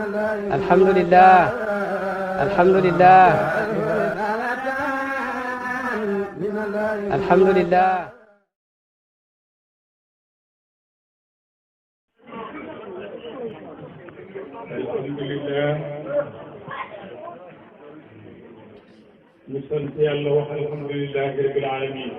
alhamdulillah alhamdulillah alhamdulillah alhamdulillah ñu sant yàlla wax alhamdulillahi rabbil alamin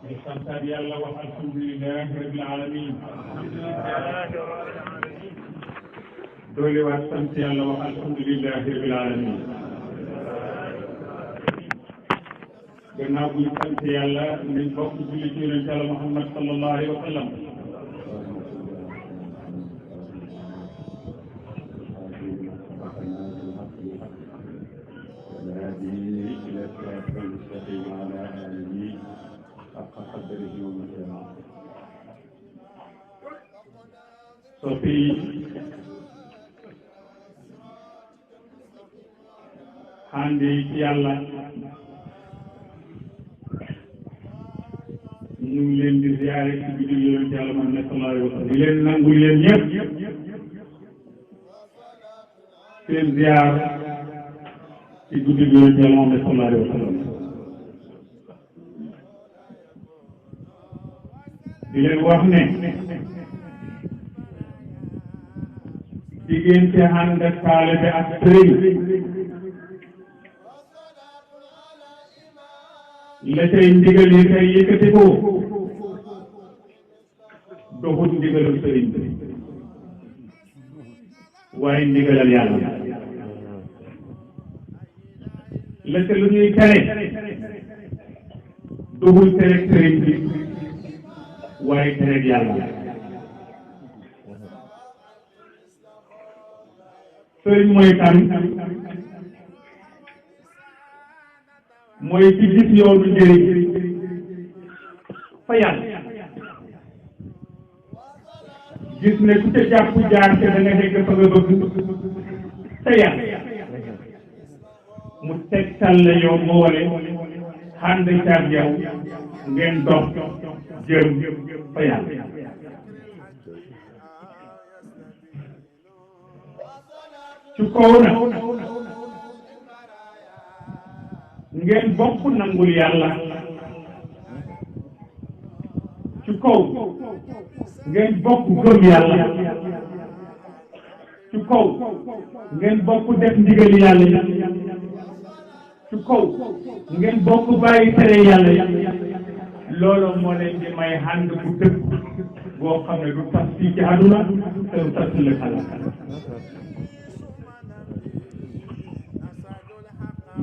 ñu santaat yàlla wax alhamdulillahi rabbil alamin doole waat sant yàlla wax alhamdulillahi rabbil alamin gannaaw bu ñu sant yàlla nañ bokk julli ci yonent yàlla Muhammad sallallahu alayhi wa sallam soppi hande ci yàlla ñu ngi leen di ziare ci guddi yonent yàlla Muhammad sallallahu alayhi wa sallam di leen nangul leen ñëpp seen ziar ci guddi yonent yàlla Muhammad sallallahu alayhi wa sallam di leen wax ne diggante ànd ak taalibe ak sëriñ la tey ndigal yi tey yëkkati ko doxut ndigalal sëriñ bi waaye ndigalal yàlla la te lu ñuy tere doxul tereg sëriñ bi waaye tereg yàlla sëriñ mooy kan mooy ci gis yoonu njëriñ fa yàlla gis ne ku ca jàpp jaar ca da nga nekk fa nga bëgg te yàlla mu tegtal la yow moo wale ànd caag yow ngeen dox jëm fa yàlla ci kaw na ngeen bokk nangul yàlla ci kaw ngeen bokk gëm yàlla ci kaw ngeen bokk def ndigali yàlla ci kaw ngeen bokk bàyyi tere yàlla loolu moo leen di may ànd bu dëgg boo xam ne du tas fii ci àdduna te du tas la xalaat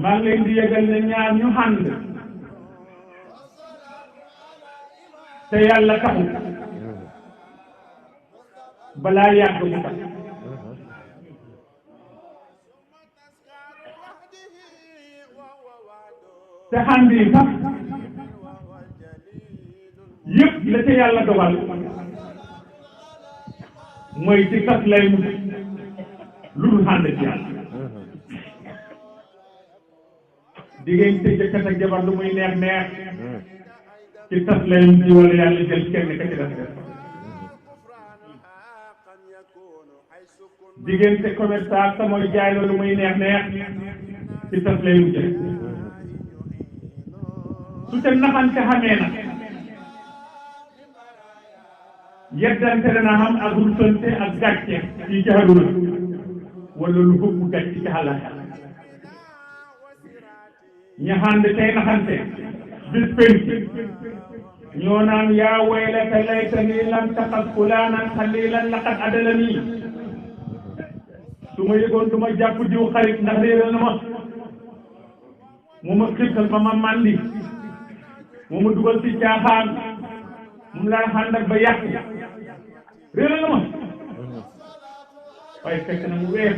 maa ngi leen di yëgal ne ñaar ñu ànd te yàlla taxul balaa yàgg mu tax te ànd yi sax yëpp la ca yàlla dogal mooy ci tas lay mu lu dul ànd ci yàlla diggante jëkkat ak jabar lu muy neex neex ci tas lay mujj wala yàlla jël kenn ka ci def diggante commerçant sa mooy jaay la lu muy neex neex ci tas lay mujj su te naxante xamee na yeddante dana xam ak rusante ak gàcce ci jaxaduna wala lu bëgg gàcce ci xalaat ñaxande tey naxante bis penc ñoo naan yaa waylata laytani lam taxas fulaanan xalilan laqad adalani su ma yëgoon du ma jàpp diw xarit ndax réeral na ma mu ma xirtal ba ma màndi mu ma dugal ci caaxaan mu laa xàndal ba yàq réeral na ma waaye fekk na mu weer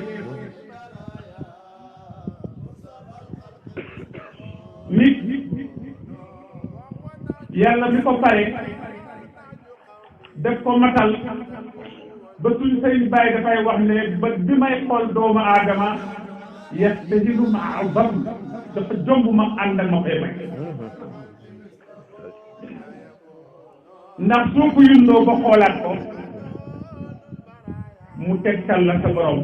nit yàlla mi ko pare def ko matal ba suñ sëriñ Baay dafay wax ne ba bi may xool doomu aadama yastahilu maa bam dafa jomb ma ànd ak ma koy may ndax soo ko yundoo ba xoolaat ko mu tegtal la sa borom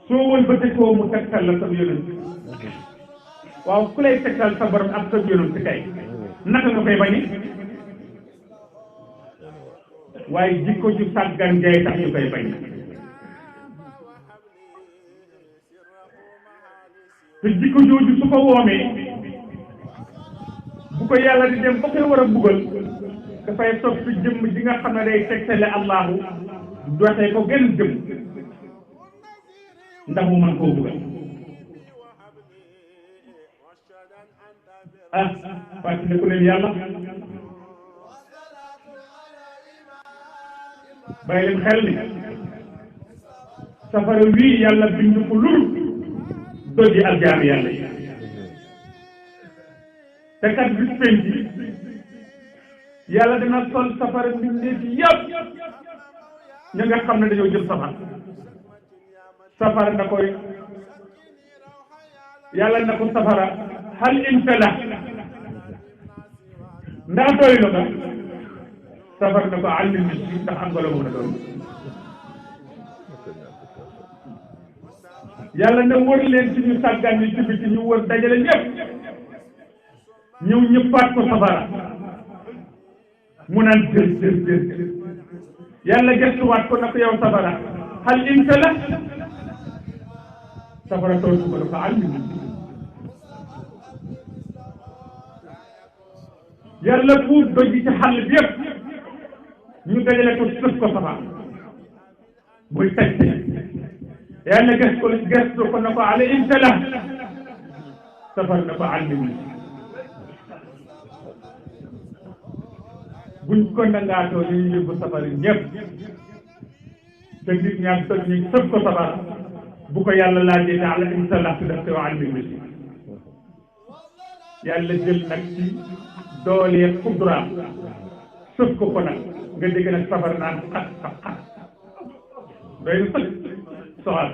soo wëlbatikoo mu tegtal la sa yonent waaw ku lay tegtal sa borom ak sa yonent kay naka nga koy bañi waaye jikko ju sàggan ngay tax ñu koy bañ te jikko jooju su ko woomee bu ko yàlla di dem ba koy war a buggal dafay toog fi jëmm ji nga xam ne day tegtale allahu dootee ko gën jëm ndax mu mën koo buggal fàttaliku leen yàlla bàyyi leen xel ni safara wii yàlla bind ko lul doji ak jaami yàlla yi te kat bis penc yàlla dina sol safara mbindeef yëpp ña nga xam ne dañoo jëm safara na koy yàlla na ko safara hal imtala ndax doy na ko safara na ko àllin bi ndax am nga la mën a doon yàlla ne wër leen ci ñu sàggan ni ci biti ñu wër dajale ñëpp ñëw ñëppaat ko safara mu naan jël yàlla gestuwaat ko na ko yow safara hal imtala safara tontu ko dafa àllin bi yàlla puus doji ci xàll bi yëpp ñu dajale ko sëf ko safara muy taj yàlla gestu ko na ko ala imtala safar na ko àllim buñ ko nangaatoo dañuy yóbbu safara ñëpp te nit ñaar toj ñu sëf ko safara bu ko yàlla laajee ne ala imtala su def te wa àllim yàlla jël nag ci doolee xudraam sëf ko nag nga dégg nag safar naan xat doy na sëg soxal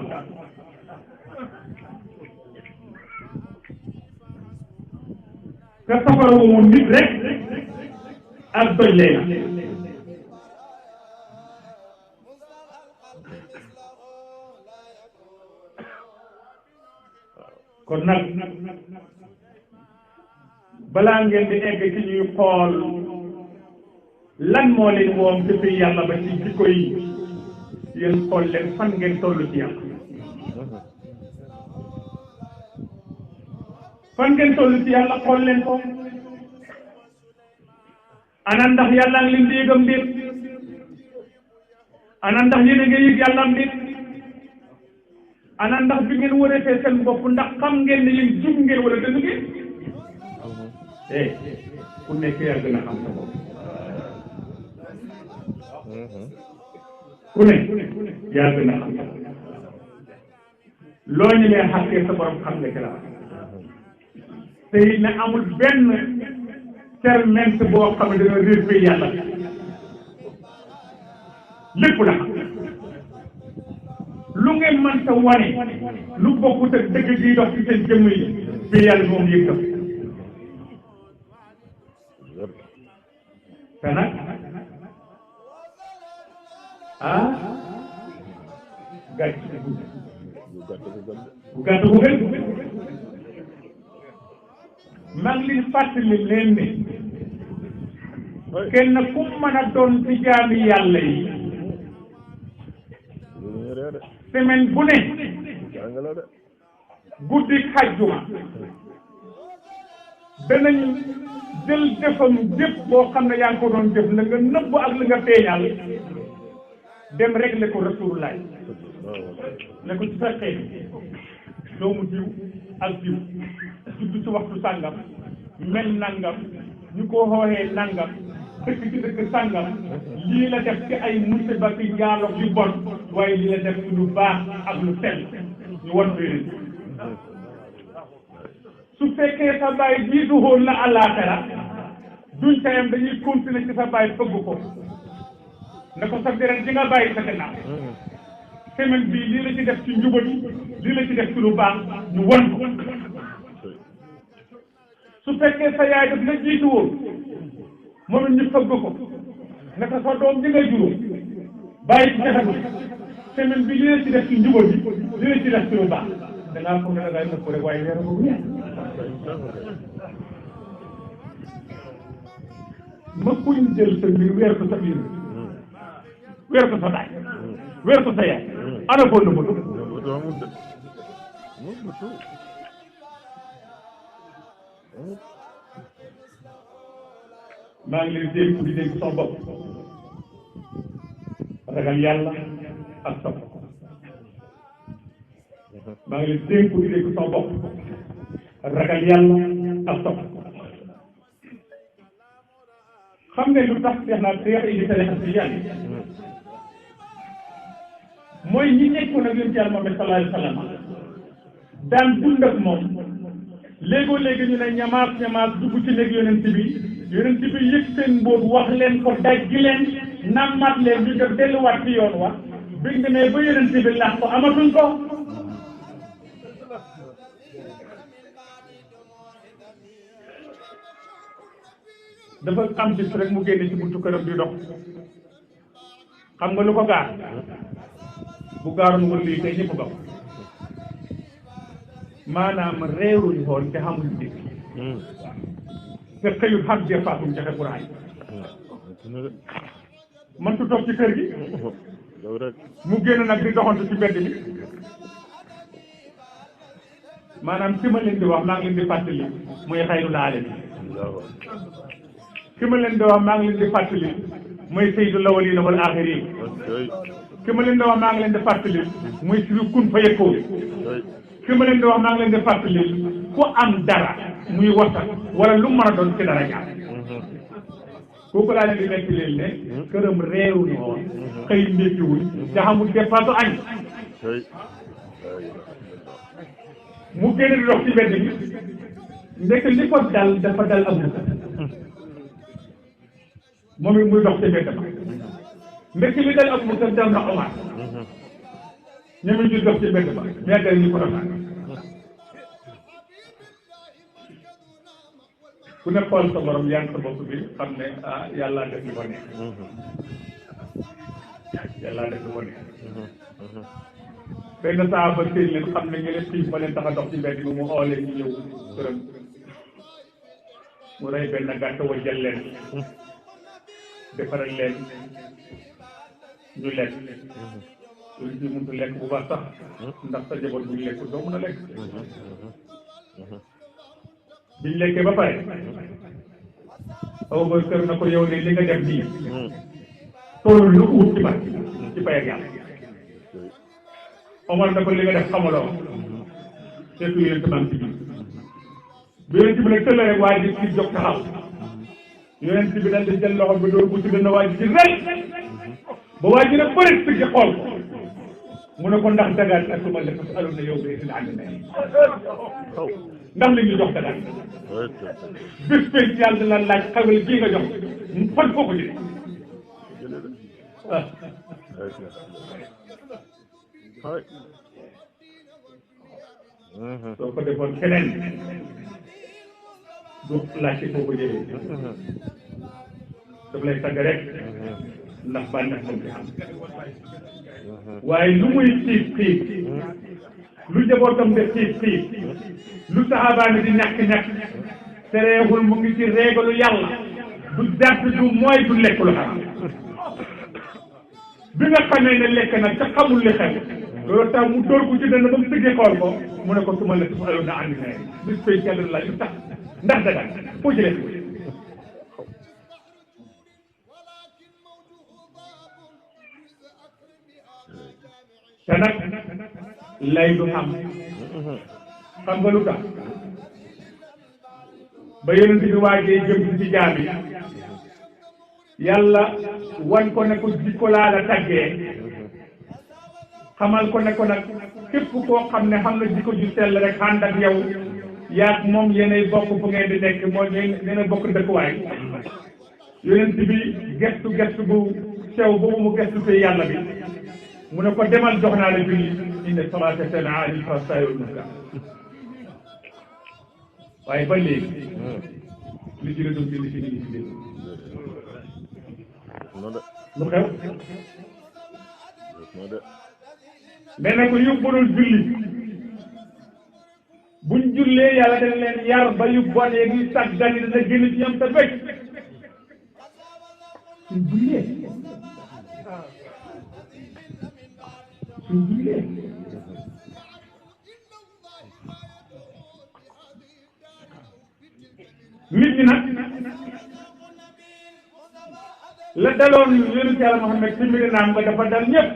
te safara woo moom nit rek ak doj lay na kon nag balaa ngeen di egg ci ñuy xool lan moo leen woom ci fi yàlla ba ci jikko yi yéen xool leen fan ngeen toll ci yàlla fan ngeen toll ci yàlla xool leen ko ana ndax yàlla ngi leen di yëgam déet ana ndax yéen a ngi yëg yàlla am déet ana ndax bi ngeen wëreetee seen bopp ndax xam ngeen ne yéen jub ngeen wala dëgg ngeen ku nekk yaa gën a xam sa bopp ku ne yaa gën a xam sa bopp loo ñu leen xàkkee sa borom xam nga ci la te it ne amul benn ferment boo xam ne dana réer fii yàlla lépp la xam lu ngeen mën ta wane lu bokkut ak dëgg gi dox ci seen jëmm yi fii yàlla moom yëg na te nag gàcc bu gàtt bu gën maa ngi leen fàttali leen ne kenn ku mën a doon ci jaami yàlla yi semaine bu ne guddi xajjuma danañ jël defam jëpp boo xam ne yaa ngi ko doon jëf la nga nëbb ak li nga feeñal dem réglé ko rasulullah ne ko ci sa xeet doomu diw ak diw judd ci waxtu sàngam mel nangam ñu ko xooxee nangam dëkk ci dëkk sàngam lii la def ci ay musiba ci jaaloog yu bon waaye lii la def ci lu baax ak lu sell ñu wan leen su fekkee sa baay jiitu woon la àllaaxira duñ tayam dañuy continuer ci sa baay bëgg ko ne ko sa deret ji nga bàyyi sa gannaaw semaine bii lii la ci def ci njubal lii la ci def ci lu baax ñu wan ko su fekkee sa yaay daf la jiitu woon moom it ñu fëgg ko naka sa doom ji ngay juróom bàyyi ci jaxatu semaine bi li leen ci def ci njubal bi li leen ci def ci lu baax dangaa foog ne da ngay nëpp rek waaye weer ko ma kuñ jël sa mbir weer ko sa biir weer ko sa daay weer ko sa yaay ana ko nëbbatu maa ngi leen dénk di dénk sama bopp ragal yàlla ak sa bopp maa ngi leen dénk di dénk sama bopp ragal yàlla ak sa bopp xam ne lu tax seex naa seex yi di tarixa si yàlla mooy ñi nekkoon ak yonent yàlla Muhammad sallallahu alayhi wa sallam daan dund ak moom léegoo léegi ñu ne ñamaas ñamaas dugg ci néeg yonent bi yëg seen boobu wax leen ko dajji leen nammat leen ñu def delluwaat ci yoon wax biñ demee ba yonent bi lax ko amatuñ ko dafa am bis rek mu génne ci buntu këram di dox xam nga lu ko gaar bu gaaroon woon lii tey ñëpp ba maanaam réeruñu xool te xamuñu dégg te xëyul xam des fois suñu joxe courant yi man tu toog ci kër gi mu génn nag di doxantu ci mbedd bi maanaam ki ma leen di wax maa ngi leen di fàttali muy xayru laale bi ki ma leen di wax maa ngi leen di fàttali muy sayyidul awwalina wal axirin ki ma leen di wax maa ngi leen di fàttali muy si kun fa yëkkoo ki ma leen di wax maa ngi leen di fàttali ku am dara muy wasa wala lu mën a doon ci dara ñaar kooku laa leen di nekk leen ne këram réewu ñu woon xëy ndékkiwuñ te xamul dépasse añ mu génn di dox ci mbedd bi ndekk li ko dal dafa dal am na moom it muy dox ci mbedd ba ndekk li dal am na dal na Omar ñoom it ñu dox ci mbedd ba mais dal ñu ko doxal ku ne xool sa borom yaa ngi sa bopp bi xam ne ah yàlla def li ko neex yàlla def li ko neex benn saa ba seen leen xam ne ñu leen xiif ba leen tax a dox ci mbedd bi mu oo leen ñu ñëw këram mu rey benn gàtt wajjal leen defaral leen ñu lekk luñ ci mënut lekk bu baax sax ndax sa jaboot bu ñu lekk doo mën a lekk biñ lekkee ba pare Abubakar na ko yow ne li nga def nii toolu lu ut ci bat ci pay ak yàlla Omar na ko li nga def xamaloo seetu yéen tamit ci biir bi yonent bi nag tëll rek waa ji ci jóg taxaw yonent bi daal di jël loxo bi dóor bu ci dënn waa ji ci rey ba waa ji nag bëri sëgg xool ko mu ne ko ndax dagaat ak su ma def si aloon na yow bee dina ànd nañ ndax li ñu jox dagaat bés spécial de la laaj xawal gii nga jox fan foo ko jëlee soo ko defoon keneen du laajte foo ko jëlee daf lay tagg rek ndax bànneex moom fi am waaye lu muy xiif xiif lu njabootam de xiif xiif lu saxaabaani di ñàkk-ñàkk tereewul mu ngi ci réegalu yàlla du dàtt du mooy du lekk lu xaram bi nga xamee ne lekk nag te xamul li xew loolu tax mu dóor ko ci dënn ba mu sëggee xool ko mu ne ko su ma la su aloon na andi ne bis spécial la lu tax ndax daga foo jëlee ko te nag lay du xam nga lu tax ba yonent bi waajee jëm ci jaam yi yàlla wan ko ne ko jikko laa la taggee xamal ko ne ko nag képp koo xam ne xam na jikko ju sell rek ànd ak yow yaag moom yéenay bokk fu ngeen di nekk mooy yéenay bokk dëkkuwaay yonent bi gestu bu sew boobu mu gestu te yàlla bi mu ne ko demal jox naa la julli inna salaata tanhaa anil fahshaa'i wal munkar waaye ba léegi li ci la doon bind ci nit ñi lu xew nee na ko yóbbulul julli buñ jullee yàlla dañ leen yar ba yu bon yeeg yu sàggan yi dana génn ci ñoom te bëgg suñ jullee nit ñi nag la daloon yonent Yàlla Muhammad ci mbiri naam nga dafa dal ñëpp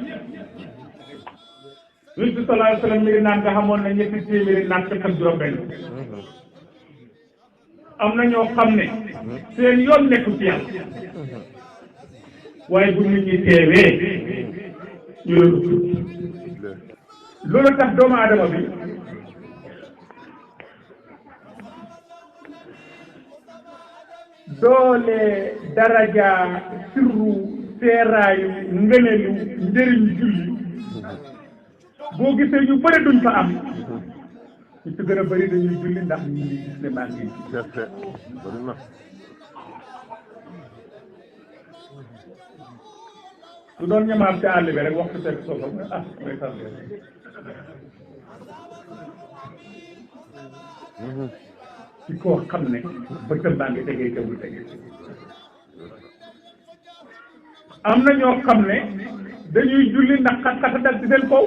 yonent bi sallallahu alayhi wa sallam mbiri naam nga xamoon na ñetti téeméeri naam ak juróom-benn am na ñoo xam ne seen yoon nekku ci yàlla waaye bu nit ñi teewee ñu loolu tax doomu aadama bi doole daraja sirru seeraayu ngëneelu njëriñu julli boo gisee ñu bëri duñ fa am ñu ci gën a bëri dañuy julli ndax ñu ngi gis ne maa ngi su doon ñamaam ci àll bi rek waxtu fekk soo may tardé ci koo xam ne bëtëm baa ngi tegee jaww tegee am na ñoo xam ne dañuy julli ndax xat-xat dal ci seen kaw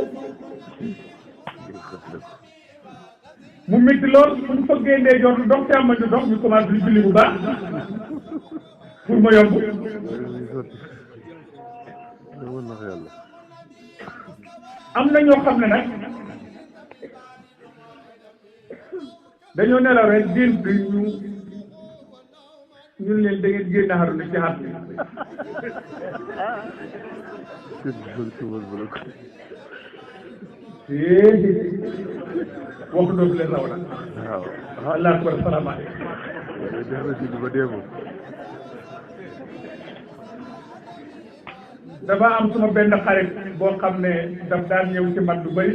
mu métti lool suñ fëggee ndey joor du dox te am du dox ñu commencé di julli bu baax pour ma yomb am na ñoo xam ne nag dañoo nelaw rek génn ñun leen da ngeen génn xaru ne ci xat bi wax dootu leen raw nag waaw allah akbar salaamaaleykum dafa am suma benn xarit boo xam ne daf daan ñëw ci man lu bëri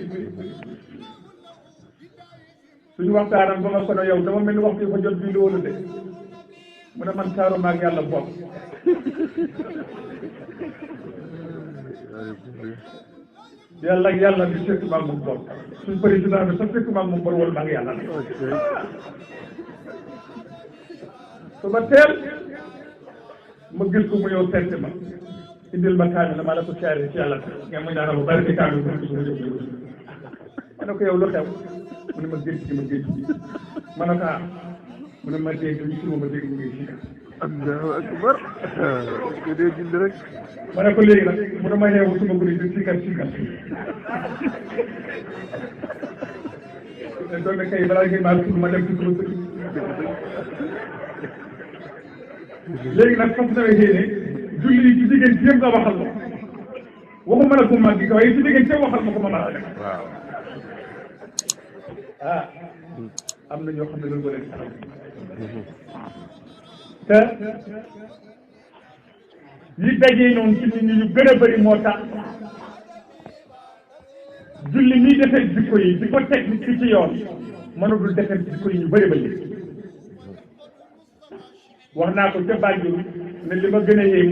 suñu waxtaanam ba ma kono yow dama mel ni waxtu yi fa jot bii loolu de mu ne man saaru maag yàlla bopp yàlla ak yàlla di fekk maag moom bopp suñ président bi sax fekk maag moom bor wala maag yàlla su ma teel ma gis ko mu ñëw seet ma indil ma kaamil na maa la ko siyaare ci yàlla nga ma ñaanal bu bari ci kaamil ma ne ko yow lu xew mu ne ma gént gi ma ne ko mu ne ma dégg ñu suma ma dégg mu ngi si Allahu akbar ko dee julli rek ma ne ko léegi nag mu ne ma yeewu suma guddi di sikar doon na kay balaa ngeen maa tudd ma dem ci suma sëriñ léegi nag fas na yéene julli yi ci jigéen ci yëpp nga waxal ma waxuma la ko mag gi waaye ci jigéen ci waxal ma ko ma mën a def waaw am na ñoo xam ne loolu ba leen te yi dajee noonu ci nit ñi ñu gën a bëri moo tax julli ñuy defee jikko yi di ko teg nit ki ci yoon mënul defee jikko yi ñu bëri ba léegi wax naa ko ca Banjul ne li ma gën a yéem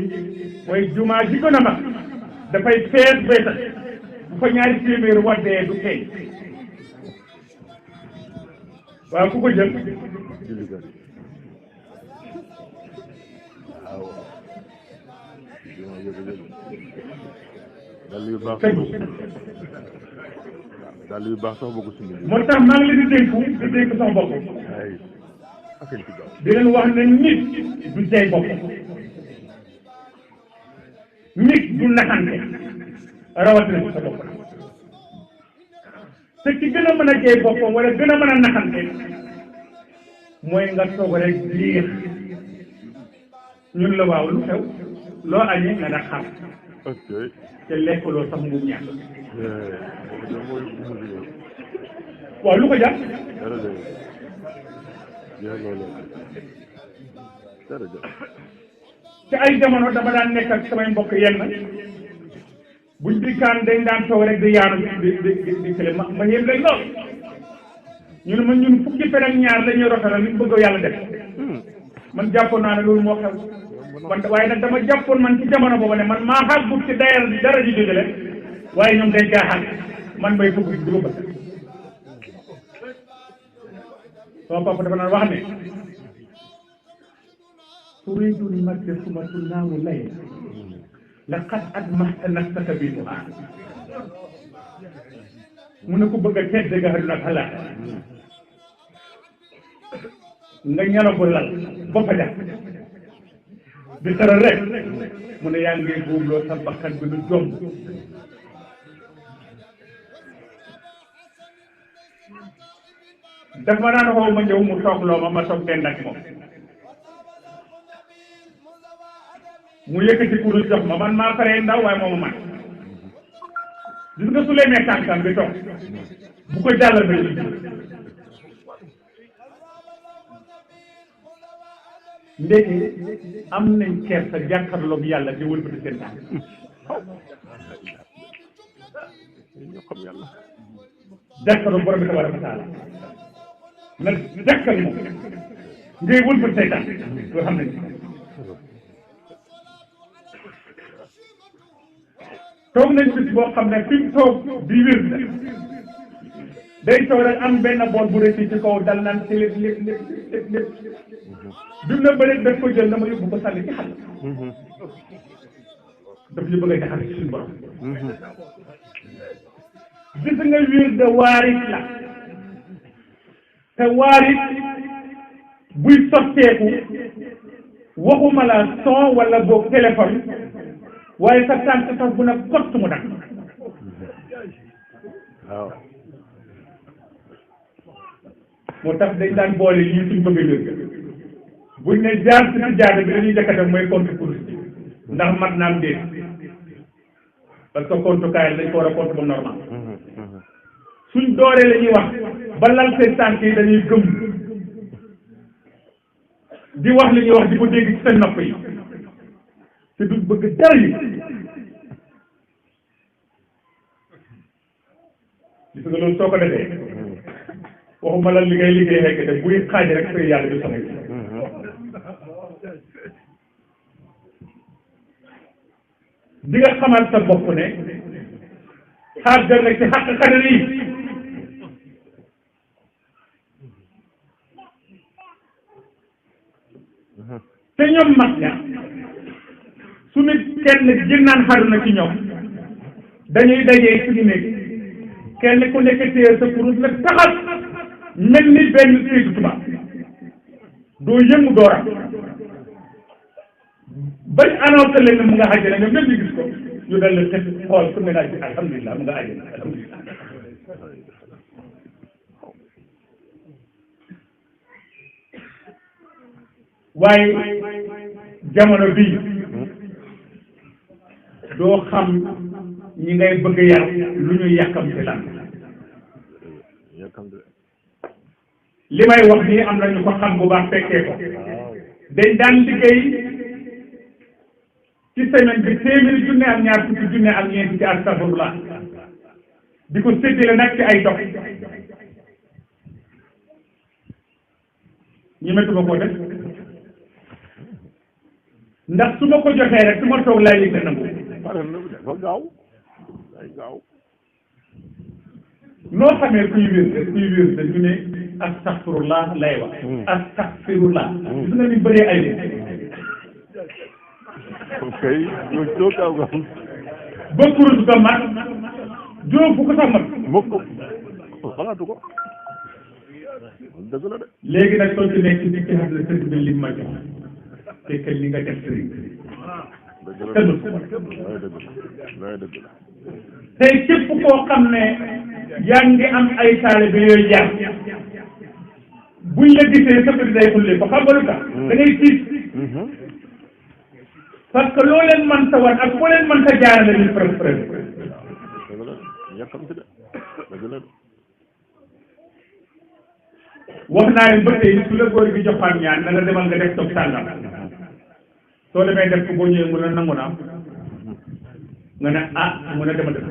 mooy jumaa ji gën a mag dafay fees bay tax bu fa ñaari téeméer waddee du feeñ waaw ku ko jël daal yu baax sax bëgg suñu moo tax maa ngi leen di dénk sama bopp di leen wax ne nit du jay bopp nit du naxante rawatina ci sa bopp te ki gën a mën a jay boppam wala gën a mën a naxante mooy nga toog rek liir ñun la waaw lu xew loo añee nga da xam te lekkuloo sax mu ñàkk waaw lu ko jàpp ci ay jamono dama daan nekk ak samay mbokk yenn buñ dikkaan dañ daan toog rek di yaanu di kële ma yéen lañ lool ñu ne ma ñun fukki fen ak ñaar la ñuy rotalal li bëgg yàlla def man jàppoon naa ne loolu moo xew man waaye nag dama jàppoon man ci jamono boobu ne man maa xàggut ci dara ji jógele waaye ñoom dañ caa xàgg man may fukk du ma bëgg sama papa dafa naan wax ne turidul madda suma tunaamu lay laqad admahta nafsaka bi duhaa mu ne ko bëgg a tedd nga àdduna ak àllaaxira nga ñala ko lal ba fa def di tëral rek mu ne yaa ngi buubloo sa bakkan bi lu jomb daf ma daan xoo ma ñëw mu toog loo ma toog dend ak moom mu yëkkati kurus jox ma man maa faree ndaw waaye moomu man gis nga su lemee tànkam bi toog bu ko jàllal na ñu ndéegi am nañ kersa jàkkaarloog yàlla di wëlbati seen tànk jàkkaarloog borom bi tabaraka wa taala nag jàkkal moom ngay wëlbati say tànk loo xam nañ toog nañ bis boo xam ne fi mu toog di wér na day toog rek am benn bool bu rëcc ci kaw dal naan ci lépp bi mu ne bëri daf ko jël dama yóbbu ko sànni ci xal daf ñu bëgg a jaxal ci suñu borom gis nga wér de waarit la te waarit buy sotteeku waxuma la son wala boog téléphone waaye sa tànk sax bu na kott mu nag waaw moo tax dañ daan boole lii suñ bëgg a jël buñ ne jaar si jaada bi dañuy jëkk a def mooy compte course ndax mat naam déet parce que compte kaay dañ ko war a compte ba normal suñ dooree la ñuy wax ba lal seen tànk yi dañuy gëm di wax li ñuy wax di ko dégg ci seen nopp yi te duñ bëgg dara yi gis nga loolu soo ko defee waxuma la li ngay liggéey xekk te buy xaaj rek fay yàlla du samay di nga xamal sa bopp ne xaaj nga ci xaq xadar yi te ñoom mag ña su nit kenn jënnaan xaru na ci ñoom dañuy dajee suñu nekk kenn ku nekk téye sa kurus la taxal mel ni benn séetu tubaab doo yëngu dooram bañ annoncé leen ne mu nga àjjana ñoom ñëpp ñu gis ko ñu dal la teg xool su ne naa ci alhamdulilah mu nga àjjana alhamdulilah waaye jamono bii doo xam ñi ngay bëgg yar lu ñu yàkkamti lan li may wax nii am na ñu ko xam bu baax fekkee ko dañ daan liggéey ci semaine bi téeméeri junne ak ñaar fukki junne ak ñeenti ci astafurlah di ko séddale nag ci ay dox ñi metuma koo def ndax su ma ko joxee rek su ma toog laay yëg nangu noo xamee kuy wér dañu ne astaghfirullah lay wax astaghfirullah gis nga ni bëree ay kay doo kaw nga ba kurus ko mat juróom fu ko sax mat mukk xalaatu ko dëgg la de léegi nag soo ci nekk ci xam ne sëriñ bi li ma jox fekk li nga def sëriñ tey képp koo xam ne yaa ngi am ay taalibe yooyu jaar buñ la gisee sa bët day xullee ko xam nga lu tax da ngay tiit parce que loo leen mën ta wan ak foo leen mën ta jaarale ñu preuve wax naa leen ba tey su la góor gi joxaan ñaan na nga demal nga def toog sàngam soo demee def ko boo ñëwee mun a nangu naa nga ne ah mun a demal def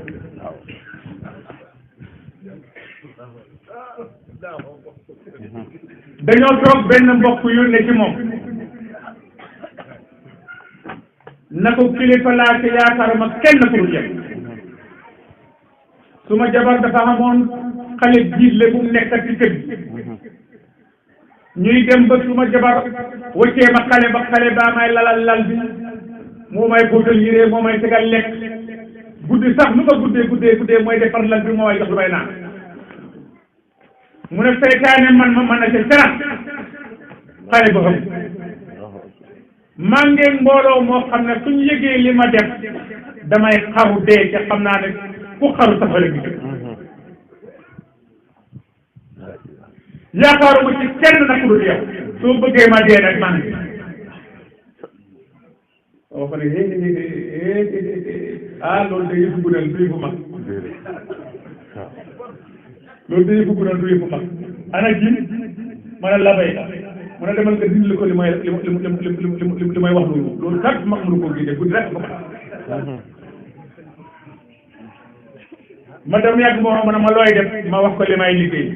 dañoo toog benn mbokk yónnee ci moom na ko kilifa laa te yaakaaruma kenn ku dul yow suma jabar dafa amoon xale jiitle bu mu nekk ci kër gi ñuy dem ba suma jabar wëccee ma xale ba xale baa may lalal lal bi moo may fóotal yére moo may tegal lekk guddi sax nu ma guddee mooy defar lal bi moo may jox lu may naan mu ne seytaane man na ca serax xale ba xam maa ngeen mbooloo moo xam ne suñu yëgee li ma def damay xaru dee ca xam naa ne ku xaru safara gi yaakaaruma ci kenn nag ku dul yow soo bëggee ma dee rek maa ngi oo fa ne loolu de yëfu gudal du yëfu mag loolu de yëfu gudal du yëfu mag ana ji ma ne labay mu ne demal nga dindi ko li may wax loolu kat mag mënu ko génne guddi rek ko ma dem yàgg moo xam ne ma looy def ma wax ko li may liggéey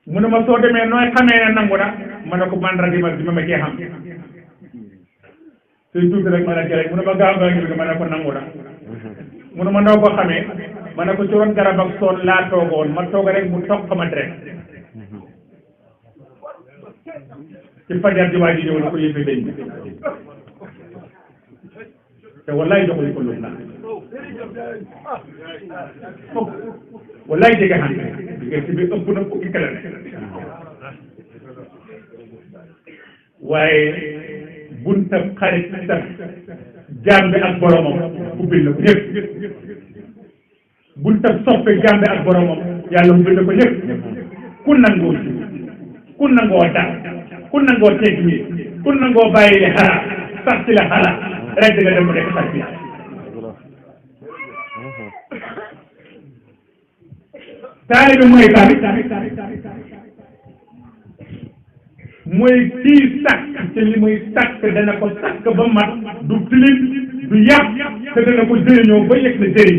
mu ne ma soo demee nooy xamee ne nangu na ma ne ko mandra ma cee xam suy tuuti rek ma ne rek mu ne ma gaaw ngi ma ne ko nangu na mu ne ma noo ko xamee ma ne ko ci ron garab ak soon laa toogoon ma toog rek mu toog ma rek ci fajar ji waa ji ñëw na ko yëfe dañ te wallaay joxuñu ko loolu nag foofu wallaay jege xam diggante bi ëpp na fukki kala waaye bunta xarit sax jaam bi ak boromam ubbil na ko ñëpp bunta soppe jaam bi ak boromam yàlla ubbil na ko ñëpp ku nangoo ci ku nangoo daal ku nangoo teg mi ku nangoo bàyyi li xalaat sax ci la xalaat rek da nga dem nekk sax bi taalibe mooy mooy kii sàkk te li muy sàkk dana ko sàkk ba mat du tilim du yàq te dana ko jëriñoo ba yëg na jëriñ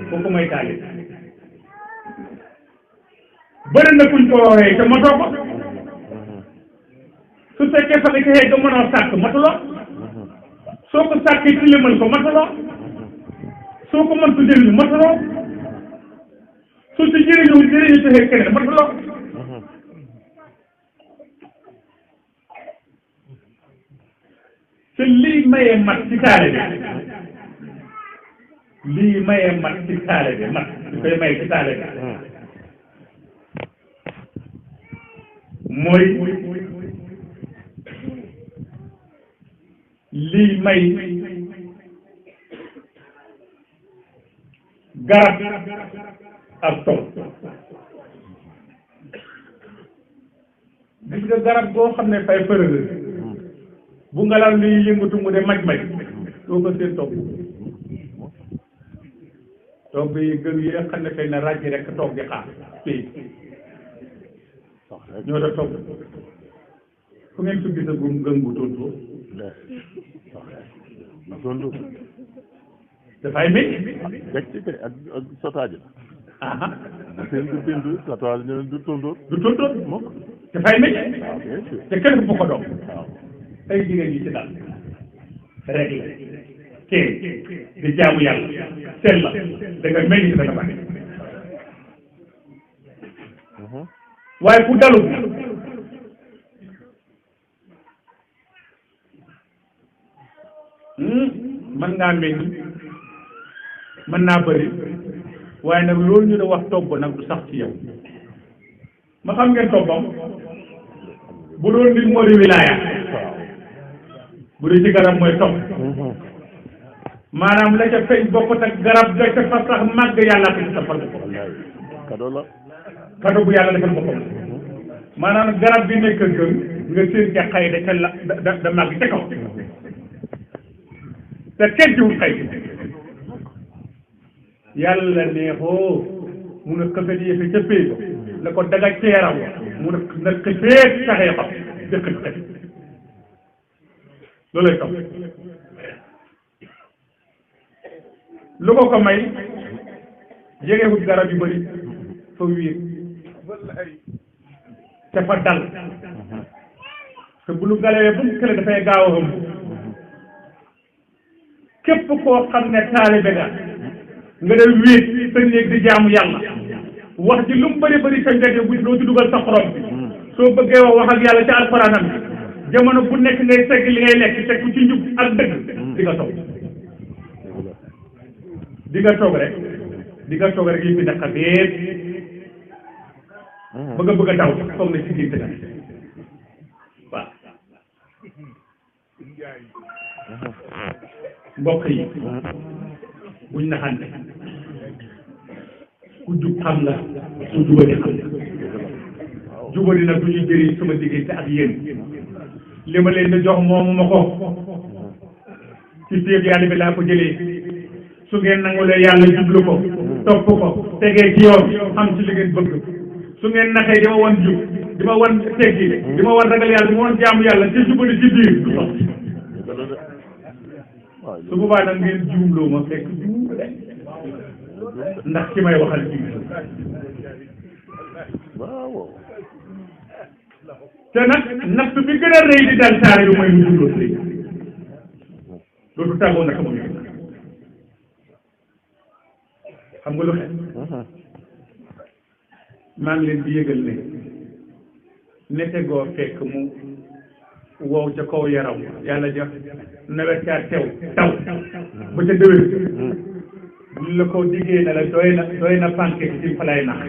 kooku mooy taalibe bëri na kuñ ko woowee te matoo ko su fekkee fa nga xëyee nga mënoo sàkk matuloo soo ko sàkkee tilimal ko matuloo soo ko mëntu jëriñu matuloo su ci jëriñoo jëriñu te keneen matuloo te lii mayee mat ci taalibe lii mayee mat ci taalibe mat li koy maye ci taalibe mooy lii may garab ak taw gis nga garab boo xam ne fay fërële bu ngelaw li yëngatu mu de maj doo ko seen toog toog bi gën yi nga xam ne fay na ràjji rek toog di xaar fii ñoo da toog fu ngeen su gisa gum gën bu tontu dafay mel ak sotaji aha seen du bindu sotaji ñu du tontu moom dafay mel te kenn bu ko doom ay jigéen yi ci daal rek la tey di jaamu yàlla sell la da nga mel ni dana bari waaye ku dalu mën ngaa mel mën naa bëri waaye nag loolu ñu da wax togg nag du sax ci yow ma xam ngeen toggam bu doon nit moo di wilaaya bu dee ci garab mooy togg maanaam la ca feeñ bokkut ak garab ga ca fa sax màgg yàlla ko ci sa fal kado la kado bu yàlla defal boppam maanaam garab bi nekk gën nga séen ca xëy da ca la da màgg ca kaw te kenn jiwul xëy yàlla neexoo mun a xëfet yëfe ca pay ba na ko daga ceeraw mun a na xëfeet saxee xam dëkk xëf loolay tax lu ko may jegewut garab yu bëri fa wiir te fa dal te bu lu galawee bu mu kële dafay gaaw a ëmb képp koo xam ne taalibe nga dem wéet sa néeg di jaamu yàlla wax ji lu mu bëri bëri sa njëkk bu loo ci dugal sa xorom bi soo bëggee wax ak yàlla ci alxuraanam bi jamono bu nekk ngay segg li ngay lekk teg ci njub ak dëgg di nga toog rek yi fi naka déet bëgg a daw foog na ci diinte nag waaw mbokk yi buñ naxante ku jub xam nga ku jubadi xam nga jubadi nag du ñu jëriñ sama diggante ak yéen li ma leen di jox moomu ma ko ci péeb yàlla bi laa ko jëlee su ngeen nangulee yàlla jublu ko topp ko tegee ci yoon am ci li ngeen bëgg su ngeen naxee di ma wan jub di ma wan teggi di ma wan ragal yàlla di ma wan jaamu yàlla ci jubadi ci biir du sotti su boobaa nag ngeen juumloo ma fekk juum ndax ki may waxal ci te nag natt bi gën a rëy di dal taari lu mooy mu julloo sëriñ loolu tàggoo naka moom xam nga lu xew maa ngi leen di yëgal ne nete goo fekk mu wow ca kaw yaram yàlla jox nawet caa tew taw ba ca déwén buñ la ko diggee ne la doy na panque ci fa lay nax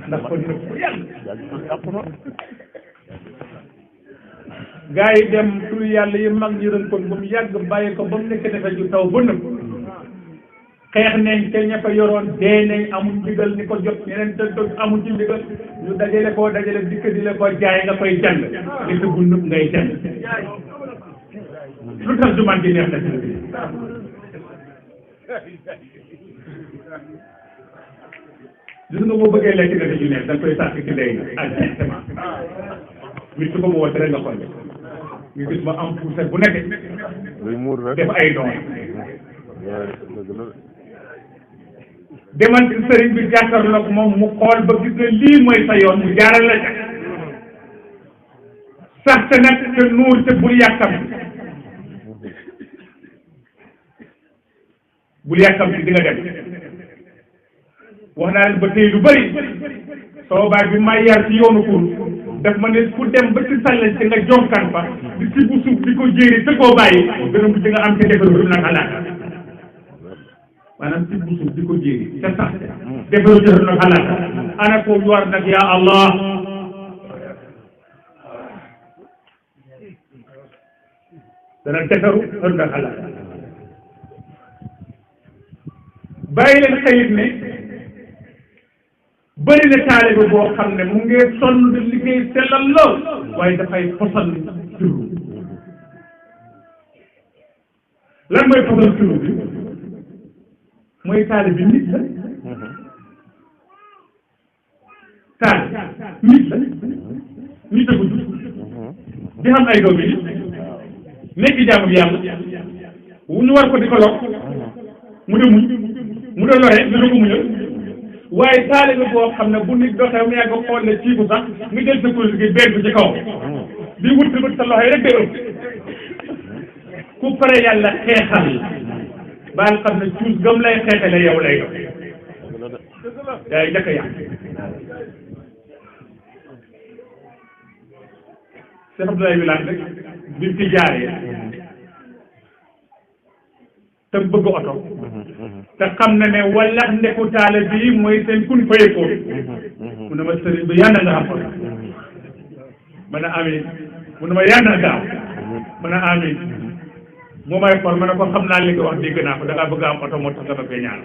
ndax ko nëb ko yàgg gaa yi dem tur yàlla yi mag ñi doon kon ba mu yàgg bàyyi ko ba mu nekk defe ju taw ba nëb xeex nañ te ña fa yoroon dee nañ amul ndigal ni ko jot ñeneen te amul ci ndigal ñu dajale dikk di la ko jaay nga koy jàng li ko bu nëb ngay jàng lu tax jumaan ji neex na ci gis nga boo bëggee lekk nga dañu neex da nga koy sàkk ci ndey ak directement nit su ko mu woote rek nga xool ñu gis ma am pousse bu nekk def ay doon demal ci sëriñ bi jàkkaarloog moom mu xool ba gis nga lii mooy sa yoon mu jaaral la ca sax te nag te nuur te bul yàkkam ci di nga dem wax naa leen ba tey lu bëri soo baay bi may yar ci yoonu kur daf ma ne ku dem ba ci sàllañ te nga jonkan fa di si bu suuf di ko jéeri te koo bàyyi dana mujj nga am ca defaru nag alaaka maanaam si bu suuf di ko jéeri te sax defaru jëfar nag alaaka ana ko war nag yaa allah dana defaru xër nag alaaka bàyyi leen xëyit ne bëri na taalibe boo xam ne mu ngi sonn di liggéey sellal lool waaye dafay fosal turu lan mooy fosal turu bi mooy taalibe nit la nit la nit a gudd di xam ay doom yi nekk jaamu yàlla ñu war ko di ko lor mu de muñ mu de lore ñu ko muñal waaye taalibe boo xam ne bu nit doxee mu yàgg xool ne ciibu sax nga jël sa kuréel gi benn ci kaw di wut bët sa loxo yi rek day ëpp ku pare yàlla xeexal baal xam ne cuus gëm lay xeexale yow lay dox yaay njëkk a yàq Cheikh Abdoulaye Wilane rek bi mu fi jaaree te bëgg oto te xam na ne walax ndeku taale bii mooy seen kun fayekoon mu ne ma sëriñ bi yàlla nga xam ma ne amin mu ne ma yàlla nga am ma ne amin moo may xool ma ne ko xam naa li nga wax dégg naa ko da ngaa bëgg am oto moo tax nga ma koy ñaan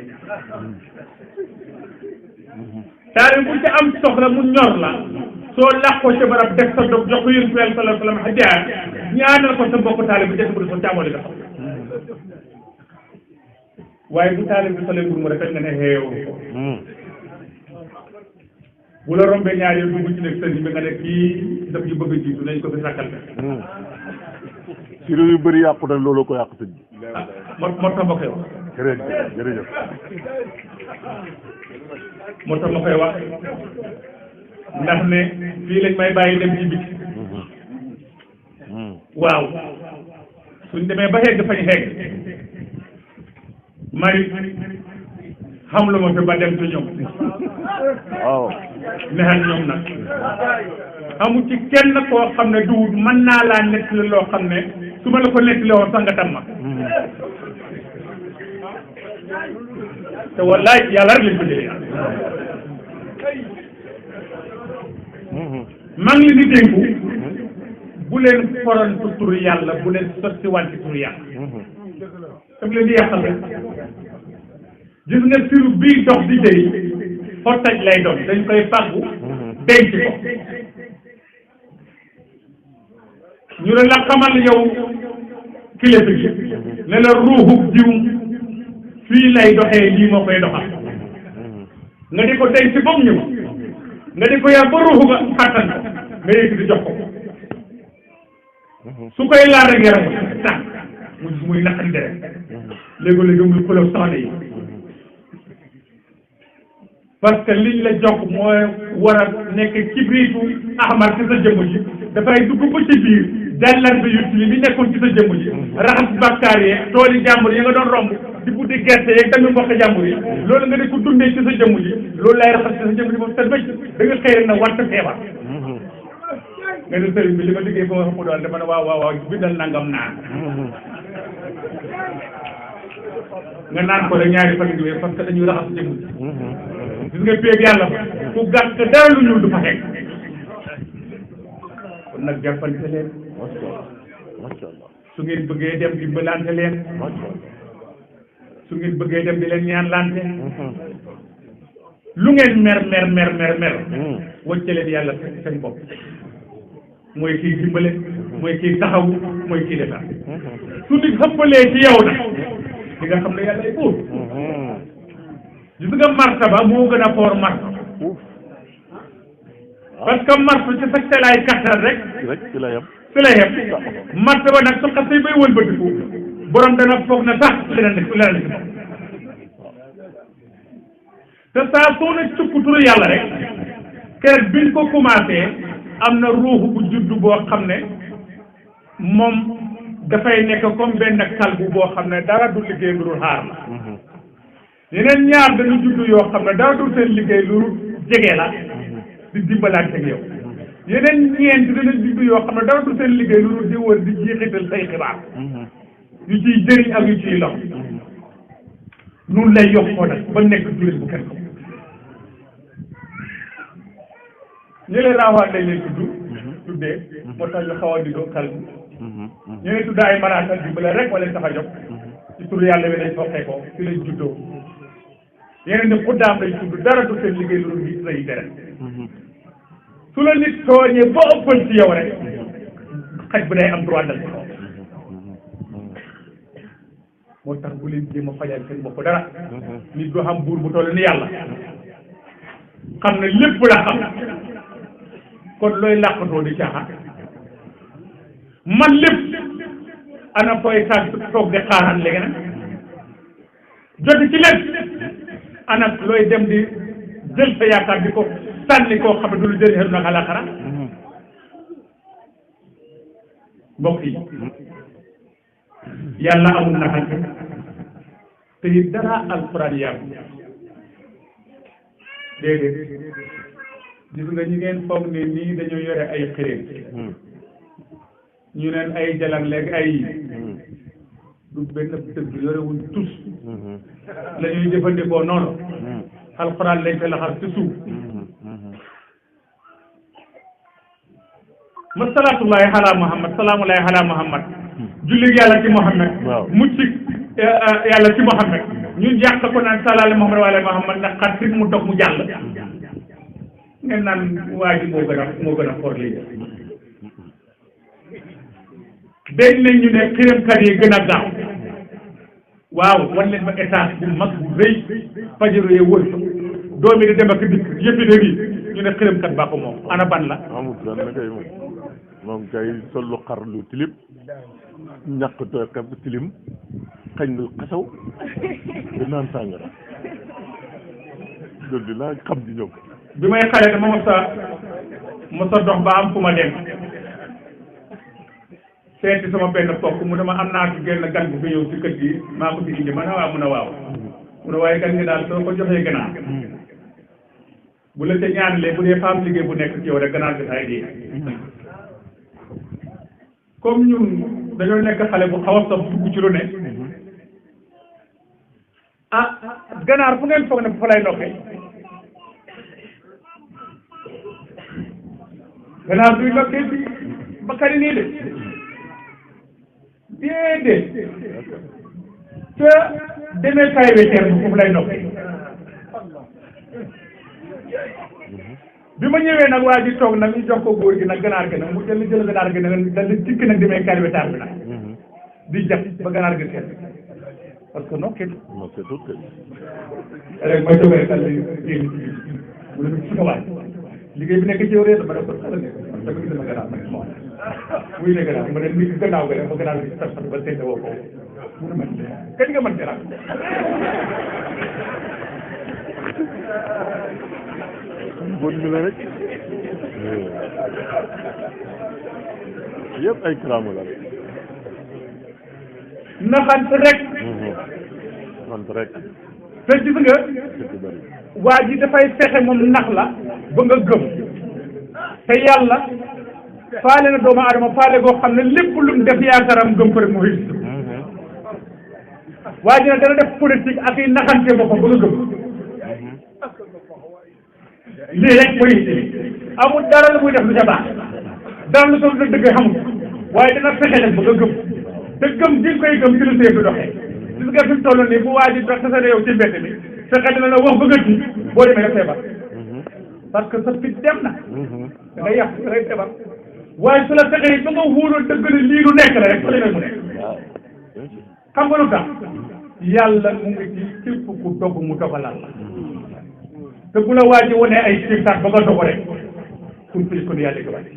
taale bu ci am soxla mu ñor la soo làqoo ca barab def sa dog jox ko yéen sallallahu alayhi wa sallam hadiya ñaanal ko sa mbokk taale bi def bu so caamoo li nga xam waaye bu taale bi solee mbir mu rafet nga ne xeew bu la rombee ñaar yow dugg ci nekk sëriñ bi nga ne kii daf ñu bëgg a jiitu nañ ko fi sàkkal ci réew yu bëri yàqu nag loolu ko yàq sëñ bi moo tax ma koy wax jërëjëf moo tax ma koy wax ndax ne fii lañ may bàyyi dem ci biti waaw suñ demee ba xegg fañ xegg mari xam lu ma fi ba dem ci ñoom waaw nexal ñoom nag amu ci kenn koo xam ne duwut mën naa laa nettali loo xam ne su ma la ko nettali woon sax nga tam ma te wallaay yàlla rek lañ ko jëlee maa ngi leen di dénku bu leen forantu turu yàlla bu leen sotti wànti turu yàlla daf leen di yàqal rek gis nga siru bii dox di jëy xottaj lay doon dañ koy fàggu denc ko ñu ne la xamal yow kilifa gi ne la ruuxu jiw fii lay doxee lii moo koy doxal nga di ko denc ba mu ñëw nga di ko yar ba ruuxu nga xàttan ko nga yëg di jox ko su koy laal rek yaram tànk muy naqante rek léegi-léegi muy xuloo soxna yi parce que liñ la jox mooy war a nekk kibriitu ahmar ci sa jëmm ji dafay dugg ba ci biir jàllar bi yut li nekkoon ci sa jëmm ji raxas bàkkaar yee tooli jàmbur yi nga doon romb di buddi gerte yeeg tamit mbokk jàmbur yi loolu nga di ko dundee ci sa jëmm ji loolu lay raxas ci sa jëmm ji moom set bëcc da nga xëy rek na wàtt feebar nga ne sëriñ bi li ma liggéey ba ma xamu doon dama ne waaw bindal nangam naan nga naan ko rek ñaari fan yi parce que dañuy raxas jëmm ji gis nga péeg yàlla fa ku gàtt dara lu ñuul du fa xeex kon nag jàppante leen su ngeen bëggee dem di balante leen su ngeen bëggee dem di leen ñaan lante lu ngeen mer wacce leen yàlla seen bopp mooy kii dimbale mooy kii taxaw mooy kii defar su nit xëppalee ci yow nag di nga xam ne yàlla ay buur gis nga martaba moo gën a foor martaba parce que martaba ci sa telaay kattan rek ci la yem martaba nag su xasee bay wëlbatiku borom dana foog na sax leneen ci moom te saa soo ne cukk turu yàlla rek keroog biñ ko commencé am na ruuxu bu juddu boo xam ne moom dafay nekk comme benn kalbu boo xam ne dara du liggéey lu dul xaar la yeneen ñaar dañu juddu yoo xam ne dara du seen liggéey lu jege la di dimbalante ak yow yeneen ñeent dana juddu yoo xam ne dara du seen liggéey lu dul di wër di jeexital say xibaar yu ciy jëriñ ak yu ciy lox nun lay yokkoo nag ba nekk jurit bu kenn ko ñu leen raawaat lañ leen tuddee moo tax ñu xaw a di doo kalbu ñu ne tudd ay malaaka dimbale rek wala tax a jóg ci tur yàlla bi dañ foqee ko ci lañ juddoo yeneen ni xuddaam lañ tudd dara du seen liggéey lu dul say deret su la nit tooñee ba ëppal ci yow rek xaj bu day am droit dal ci kaw moo tax bu leen jéem a fajal seen bopp dara nit du xam buur bu toll ni yàlla xam ne lépp la xam kon looy làqatoo di caaxaan man lépp ana koy saag toog di xaaraan léegi nag jot ci lépp ana looy dem di jël sa yaakaar di ko sànni koo xam ne du lu jëriñ xelu nag àlaxara mbokk yi yàlla amul naxante te it dara alxuraan yàggu déedéet gis nga ñi ngeen foog ne nii dañoo yore ay xërëm ñu neen ay jalag léegi ay du benn dëgg yorewuñ tus la ñuy jëfandikoo noonu alxuraan lañ ko laxal ci suuf ma salaatullahi ala muhammad salaamullahi ala muhammad julli yàlla ci muhammad mucc yàlla ci muhammad ñun jàq ko naan salaale muhammad wala muhammad ndax xat fi mu dog mu jàll ngeen naan waa ji moo gën a for lii dégg nañ ñu ne xiramkat yi gën a gaaw waaw wan leen ma étage bu mag bu rëy fajaru yee wër doomi di dem ak dikk yëpp de rii ñu ne xiramkat baa ko moom ana ban la amul benn kay moom kay sol lu xar lu tilim ñàkk tooy xeb tilim xañ lu xasaw di naan sàngara loolu dinaa xam di ñëw bi may xale dama mos a dox ba am fu ma dem seeti sama benn pokk mu ne ma am naa ci genn gan bu fi ñëw ci kër gi maa ko fi indi ma ne waaw mu ne waaw mu ne waaye gan gi daal soo ko joxee ganaar bu la ca ñaanalee bu dee femme liggéey bu nekk ci yow rek ganaar bi ay dee comme ñun dañoo nekk xale bu xaw a saf dugg ci lu ne ah ganaar fu ngeen foog ne fa lay nokkee ganaar duy nokkee ci bakkari nii de déedéet te demee kaay weteer bi foofu lay nokkee bi ma ñëwee nag waa ji toog nag ñu jox ko góor gi nag ganaar gi nag mu jël ganaar gi nag dal di tikk nag demee kaay weteer bi nag di jàpp ba ganaar gi seet parce que nokkee rek ma jógee rek dal di mu ne ci waay liggéey bi nekk ci yow de dama def ko xala ne man dama gis sama gannaaw ma ne moom muy ne gannaaw ma ne nit gannaaw ga def ba gannaaw bi sax ba tey woo ko mu ne man kañ nga mën gannaaw bon mi la rek yëpp ay kraamu la rek naxant rek naxant rek te gis nga waa ji dafay fexe moom nax la ba nga gëm te yàlla faale na doomu aadama faale goo xam ne lépp lu mu def yaakaaram gëm ko rek mu réussir waa ji nag dana def politique ak i naxante boppam ba nga gëm lii rek politique amul dara lu muy def lu ca baax dara lu soog la dëgg xamul waaye dana fexe nag ba nga gëm te gëm di koy gëm ci lu see du doxee gis nga fi mu toll nii bu waa ji dox tasa yow ci mbedd mi fexe dina la wax ba nga tiit boo demee nga feebar parce que sa fit dem na da ngay yàq da ngay feebar waaye su la fexee ba nga wóoloo dëgg ne lii lu nekk la rek fa la mu nekk xam nga lu tax yàlla mu ngi ci képp ku dogg mu dogalal la te bu la waa ji wanee ay sirtaat ba nga dogo rek kun fii kon yàlla ko wàcc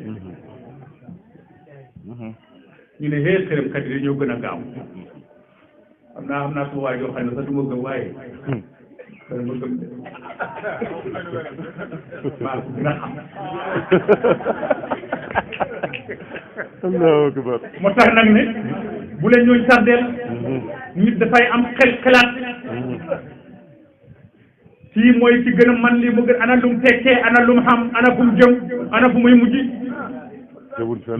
ñu ne xëy xërëmkat yi dañoo gën a gaaw xam naa su waay yoo xam ne sax du ma gëm waaye dana ma gëm de maa ko gën a xam allahu akbar moo tax nag ne bu leen ñooñ sardeel nit dafay am xelaat kii mooy ci gën a man lii mu gën ana lu mu tekkee ana lu mu xam ana fu mu jëm ana fu muy mujj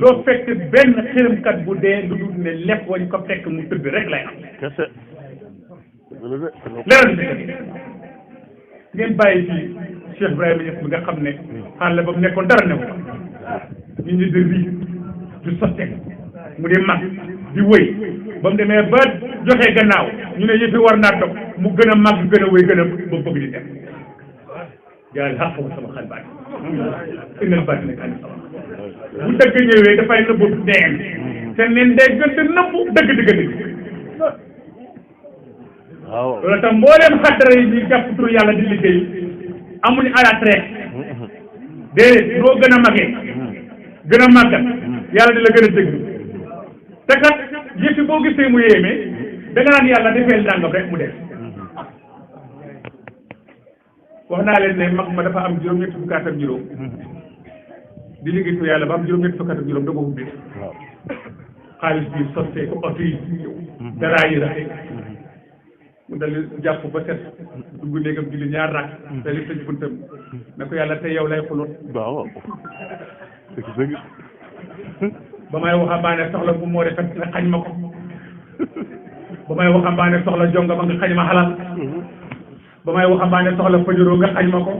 doo fekk benn xërëmkat bu dee lu dul ne lekk wañ ko fekk mu tëdd rek lay am kese leeral bi ngeen bàyyi ci Cheikh Ibrahima Niass bi nga xam ne xaale ba mu nekkoon dara new ñu ñi di rii di sotte mu di mag di wëy ba mu demee ba joxe gannaaw ñu ne yëfi war naa dog mu gën a mag gën a wëy gën a ba bëgg di dem jaal xaq wa sama xel baat innal baat ne kan sama bu dëgg ñëwee dafay nëbbu neen te neen day gën di nëbbu dëgg di gën di waaw loolu tam mbooleem xaddara yi ñuy jàpp turu yàlla di liggéey amuñu à la traite déedéet loo gën a magee gën a màggat yàlla di la gën a dégg te kat yëpp boo gisee mu yéeme da nga naan yàlla defee ndàngam rek mu def wax naa leen ne mag ma dafa am juróom-ñetti fukki at ak juróom di liggéey turu yàlla ba am juróom-ñetti fukki at ak juróom da ko ubbi xaalis bi sottee ko oto yi daraa yi rafet mu dal jàpp ba set dugg néegam julli ñaar rakk dal di tëj buntam ne ko yàlla tey yow lay xuloon waaw dëgg ba may waxambaane soxla bu moo defet nga xañ ma ko ba may waxambaane soxla jonga ma nga xañ ma xalal ba may waxambaane soxla fajuroo nga xañ ma ko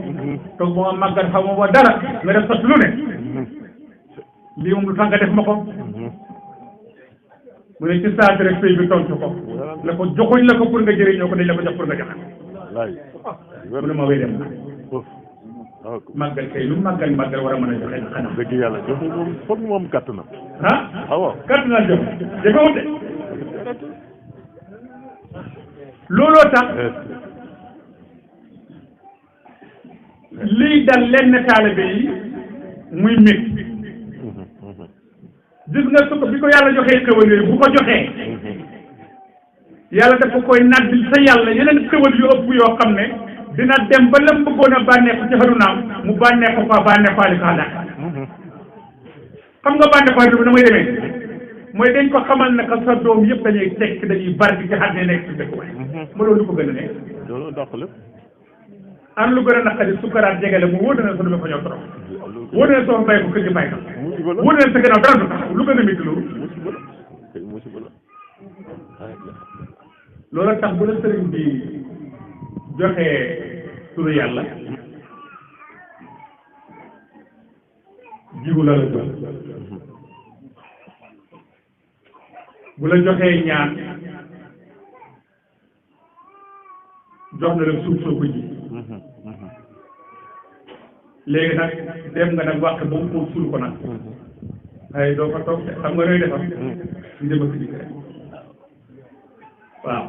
toog ba ma màggat xaw ma ba dara nga def sot lu ne lii moom lu tax nga def ma ko mu ne ci saa si rek fay bi tontu ko la ko joxuñ la ko pour nga jëriñoo ko dañ la ko jox pour nga joxe mu ne ma wéy dem màggal kay lu màggal màggal war a mën a joxe xanaa dëgg yàlla joxe moom foog moom gàtt na ah waaw gàtt naa jox jëfewut de looloo tax lii dal lenn taalibe yi muy métti gis nga su ko bi ko yàlla joxee xéwal yooyu bu ko joxee yàlla dafa koy nàddil sa yàlla yeneen xéwal yu ëpp yoo xam ne dina dem ba lam bëggoon a bànneexu ci xarunaam mu bànneexu fa bànneexaali kaa daal xam nga bànneexaali bi damay demee mooy dañ ko xamal ne que sa doom yëpp dañuy tekk dañuy barke ci àddina nekk ci dëkk waay ma loolu ko gën a nekk loolu dàq lépp an lu gën a naqari sukkaraat jegele mu wóor na sa dama fa ñëw trop wóor na soo bay ko kër gi bay ko wóor na sa gannaaw dara du tax lu gën a métti loolu musiba la loolu tax bu la sëriñ bi joxee turu yàlla jiwu la la jox bu la joxee ñaan jox na la suuf soo ko ji léegi nag dem nga nag wax ba mu ko suul ko nag ay doo fa toog xam nga nooy defar ñu dem ak rek waaw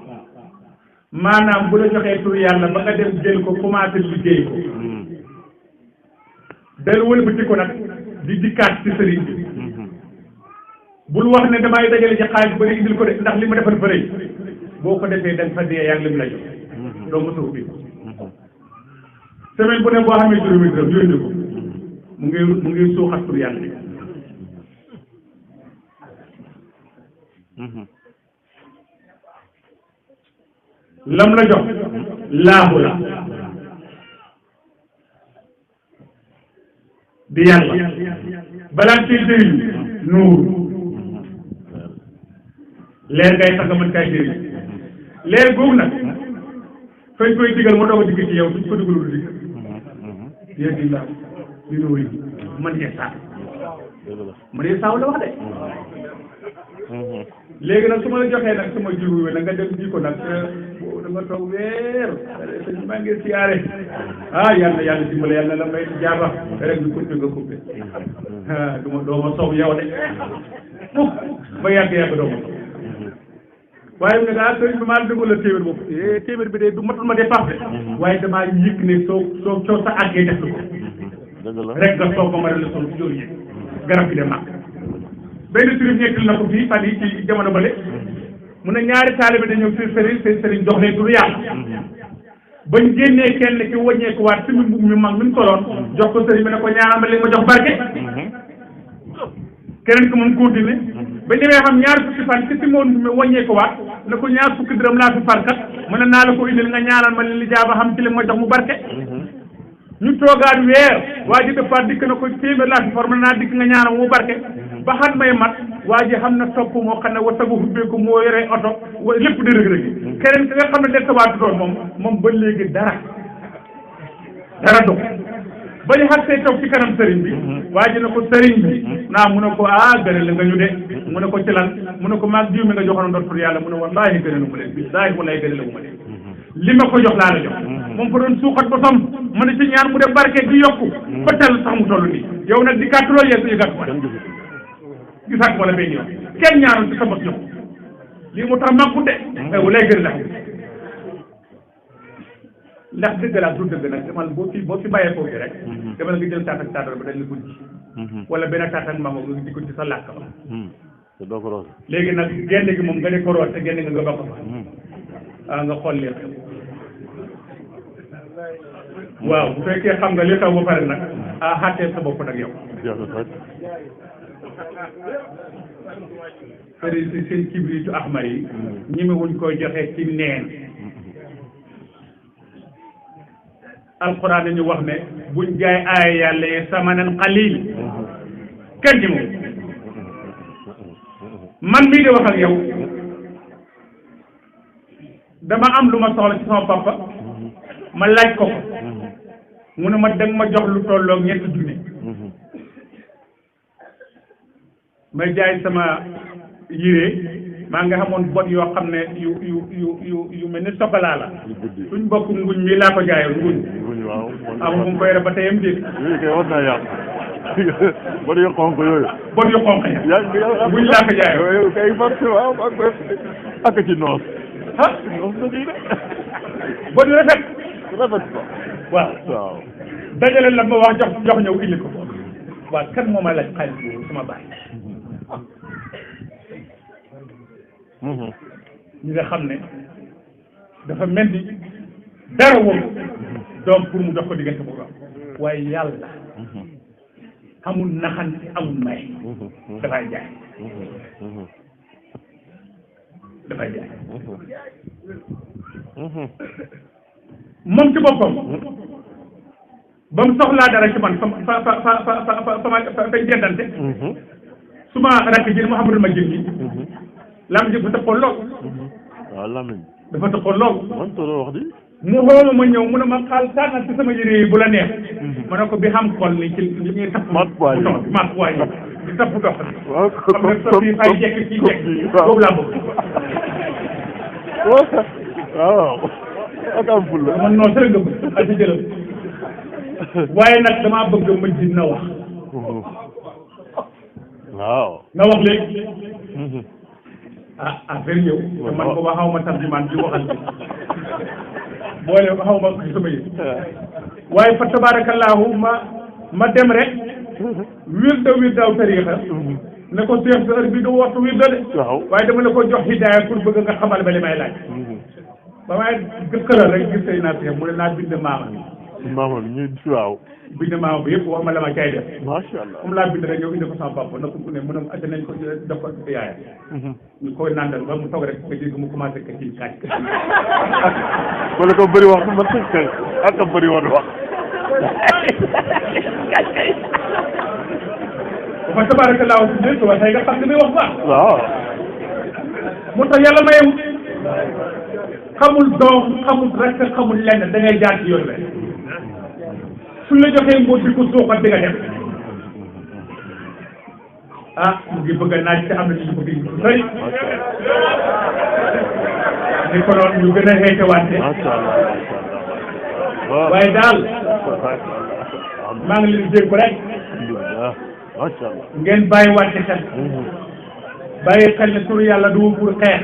maanaam bu la joxee tur yàlla ba nga dem jël ko commencé liggéey ko del wëlbati ko nag di dikkaat ci sëriñ bi bul wax ne damay dajale ci xaalis bari indil ko de ndax li ma defal bëri boo ko defee da nga fa dee yàlla li mu la jox doo mos a ubbi semaine bu ne boo xamee juróomi dërëm yónni ko mu ngi suuxat tur yàlla bi lam la jox laahu la di yàlla balaa ciy jëriñ nuur leer ngay tax nga mën kaay jëriñ leer googu nag fañ koy digal moo doog a digg ci yow suñ ko digalu du digg yéen di la di nuur yi man insaan la wax de léegi nag su ma la joxee nag sama jiwu wi nag nga dem ji ko nag da nga toog weer sëñ maa ngi siyaare yàlla dimbale yàlla la may jaaba rek ñu coupé nga coupé doo ma soow yow de mukk ba yàgg doo ma soow waaye nag sëñ bi maa déglu la téeméer boobu téeméer bi de du matul ma dépassé waaye damaa yëg ne soo sa àggee def ko rek nga soog ma la soo jóor yi garab gi de màgg benn sëriñ ñettali na ko fii fan yi ci jamono bale mu ne ñaari taalibe dañoo seen sëriñ jox leen turu yàlla bañ génnee kenn ki wàññeeku waat si mbubb mi mag mi mu soloon jox ko sëriñ bi ne ko ñaanal ma léegi ma jox barke keneen ki moom continué bañ demee xam ñaar fukki fan ci si moon mi wàññeeku waat ne ko ñaar fukki dërëm laa fi farkat mu ne naa la ko indil nga ñaanal ma li jaaba xam ci li ma jox mu barke ñu toogaat weer waa ji defaat dikk na ko téeméer laa fi forme naa dikk nga ñaanal mu barke ba xam may mat waa ji xam na topp moo xam ne wasagu hubbeeku moo yore oto lépp di rëg-rëg keneen ki nga xam ne dettawaatu doon moom ba léegi dara dog ba ñu xar see toog ci kanam sëriñ bi waa ji na ko sëriñ bi naa mu ne ko gënal nga ñu de mu ne ko ci lan mu ne ko maag jiw mi nga joxoon ndox pour yàlla mu ne wallaahi gënalu ma leen billaahi wallaahi gënalu ma leen li ma ko jox laa la jox moom fa doon suuxat ba som mu ne ci ñaan mu dem barke di yokku ba tell sax mu toll nii yow nag di kàttuloo yeesu yu gàtt ma gisaat wala benn yoon kenn ñaanul ci sa bos jox lii mu tax màggu de lay gën la ndax dëgg la du dëgg nag demal boo fi bàyyee foofu rek demal nga jël taat ak taatal ba dañ la ko ji wala benn taat ak mango nga di ko ci sa làkk ba te doo ko roose léegi nag genn gi moom nga di ko roose te genn nga ba ko fa nga xool leen waaw bu fekkee xam nga li xew ba pare nag xàttee sa bopp nag yow sëriñ si seen kibritu ahmar yi ñime wuñ koy joxe ci neen alquran dañu wax ne buñ jaay aaya yàlla yi samanan qalil kenn ñi moom man mii di wax ak yow dama am lu ma soxla ci sama papa ma laaj ko mu ne ma danga ma jox lu tolloog ñetti junni may jaay sama yére maa nga xamoon bot yoo xam ne yu mel ni sokolaa la suñ bokk nguñ mi laa ko jaayoon nguñ waaw mu koy rek ba teyam déet kay war naa yàq bot yu xonk yooyu ya nguñ laa ko jaayoon kay marché waaw ak ci noos noos na di de bot yu rafet ko waaw dajale la ma wax jox ñëw indi ko waaw kan moo may laaj xaalis boobu sama baay ñi nga xam ne dafa mel ni dara woon doom pour mu dox ko diggante bu waaye yàlla amul naxante amul may dafay jaay dafay jaay moom ci boppam ba mu soxlaa dara ci man fa jendante su ma rakk ji Mouhamadou ma jëm yi lam ji dafa tëqoon lool waaw Lamine dafa tëqoon lool man tolloo wax di mu xoolu ma ñëw mu ne ma xaal tànnal ci sama yére yi bu la neex ma ne ko bi xam xol ni ci li ñuy tapp mat waay di tapp dox waaw xam nga sa fii fay jekk fii jekk boobu laa bëgg waaw ak am ful la man noonu sërë nga bëgg ak ci jëlam waaye nag damaa bëgg ma ji na wax waaw nga wax léegi affaire yow te man booba xaw ma tarjumaan bi waxal boole ko xaw ma ci sama yëg waaye fa tabarakallahu ma dem rek wirdaw tariixa ne ko seex sa heure bi du waxtu wirda de waaye dama la ko jox hidaaya pour bëgg nga xamal ba li may laaj ba may gëkkëral rek gis say naa seex mu ne naa bind maama ñu waaw bind maama bi yëpp wax ma la ma cay def macha allah moom laa bind rek yow indi ko sama papa na ko ne mu ne acca nañ ko def ko yaaya ñu koy nandal ba mu toog rek nga dégg mu commencé ka ci kaaj wala ko bëri wax man sax ak ko bëri woon wax fa tabarakallahu si dé wa tey nga xam li may wax baax waaw moo tax yàlla mayewu xamul doom xamul rek xamul lenn da ngay jaar ci yoon rek su la joxee mbóot bi ko suuxat di nga dem mu ngi bëgg a naaj te am na ñu bëgg ñu sëri ni ko noonu ñu gën a xeete wante waaye daal maa ngi leen dégg rek ngeen bàyyi wàcce xel bàyyi xel ne turu yàlla du pour xeex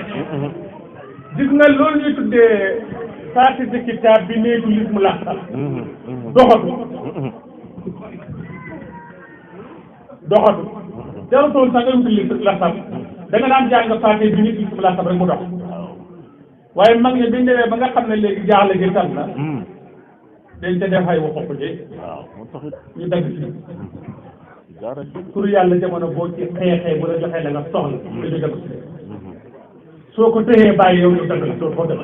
gis nga loolu ñuy tuddee saati si kitaab bi néegu lis mu laxtal doxatu jarutoon sax nga wuti lis laxtal da nga daan jàng saati bi nit lis mu laxtal rek mu dox waaye mag ñi biñ demee ba nga xam ne léegi jaaxle gi tam na dañ ca def ay waxu ji ñu dagg ci turu yàlla jamono boo ci xeexee bu la joxee la nga soxla nga jóge ko ci soo ko tëyee bàyyi yow ñu dagg la soo ko def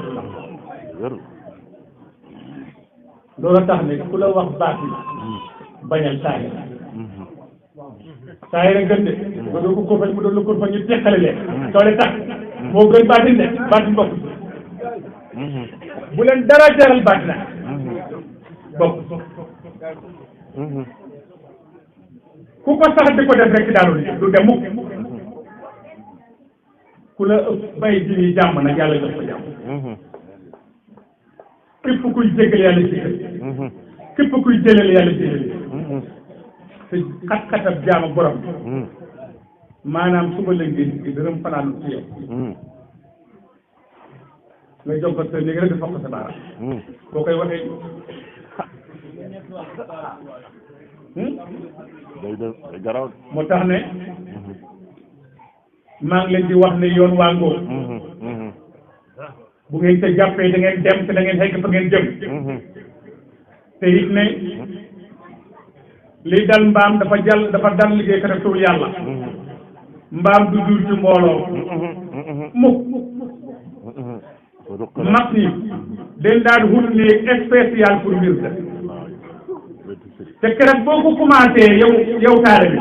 loolu tax ne ku la wax baat yi bañal saay saay rek gën de nga doo ko kurfañ mu doon la kurfañ ñu teqale leen doole tax moo gën baatin de baatin bokk bu leen dara jaral baat na bokk ku ko sax di ko def rek daanu ni du dem mukk ku la ëpp bay ji ni jàmm nag yàlla jox ko jàmm képp kuy jégal yàlla jégal képp kuy jëlal yàlla jëlal te xat-xatab jaam ak borom maanaam suba la ngeen gi dërëm fanaan ci yow nga jox ko sa néeg rek di fokk sa baaraam boo koy waxee day garaw moo tax ne maa ngi leen di wax ne yoon waa ngóor bu ngeen te jàppee da ngeen dem te da ngeen xegg fa ngeen jëm te it ne liy dal mbaam dafa dal liggéey kat tur yàlla mbaam du jur ci mbooloo mukk mag ñi dañ daan wut ni spécial pour mbir la te keroog boo ko commencé yow taale bi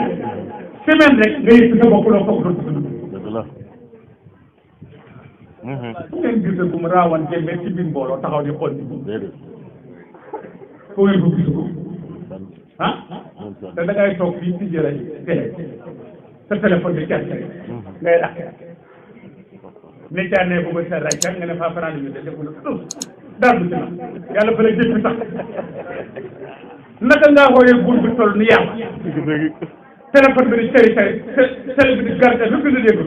semaine rek nga yëg sa bopp loo foog doon fu ngeen gis bu mu raawan jëmee ci biir mbooloo taxaw di xool ni foo ngeen ko gisu ko te da ngay toog fii ci jërëj télé sa téléphone bi càcc ngay lakk ne caane bu ba sa rayca nga ne faa fanaan ñu de defu na daal du ci na yàlla fa la jëppi sax naka ngaa xoolee buur bi toll ni yàlla téléphone bi di cari télé bi di garde lu gën a déglu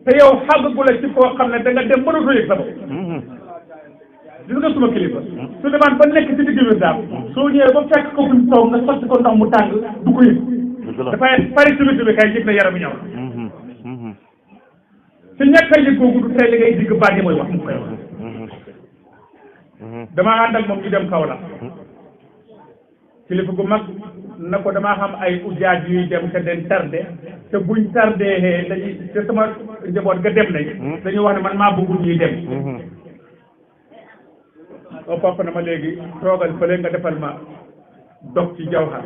te yow xàggu la ci koo xam ne da nga dem mënatoo yëg sa bopp gis nga suma kilifa su demaan ba nekk ci digg bi daal soo ñëwee ba fekk ko buñ toog nga sotti ko ndox mu tàng du ko yëg dafay pari tubi kay yëg na yaram ñëw si ñàkk a yëg googu du tey li ngay digg baat yi mooy wax mu koy wax damaa ànd ak moom ñu dem kaw la kilifa gu mag na ko damaa xam ay ujaaj yuy dem te den tardé te buñ tardé dañuy te sama njaboot nga dem nañ dañuy wax ne man maa bëggul ñuy dem o papa na ma léegi toogal fële nga defal ma dog ci Jawhar